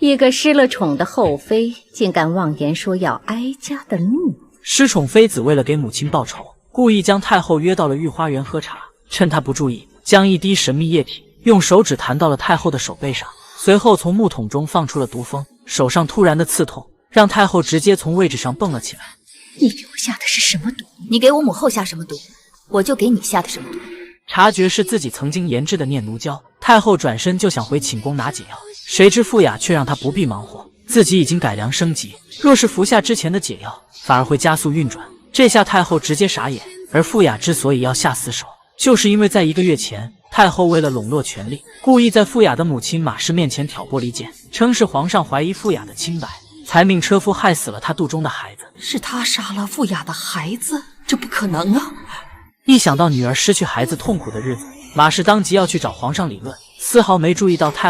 一个失了宠的后妃，竟敢妄言说要哀家的怒。失宠妃子为了给母亲报仇，故意将太后约到了御花园喝茶，趁她不注意，将一滴神秘液体用手指弹到了太后的手背上，随后从木桶中放出了毒蜂，手上突然的刺痛，让太后直接从位置上蹦了起来。你给我下的是什么毒？你给我母后下什么毒，我就给你下的什么毒。察觉是自己曾经研制的念奴胶，太后转身就想回寝宫拿解药，谁知傅雅却让她不必忙活，自己已经改良升级，若是服下之前的解药，反而会加速运转。这下太后直接傻眼。而傅雅之所以要下死手，就是因为在1个月前，太后为了笼络权力，故意在傅雅的母亲马氏面前挑拨离间，称是皇上怀疑傅雅的清白，才命车夫害死了她肚中的孩子。是他杀了傅雅的孩子？这不可能啊！一想到女儿失去孩子痛苦的日子，马氏当即要去找皇上理论，丝毫没注意到太后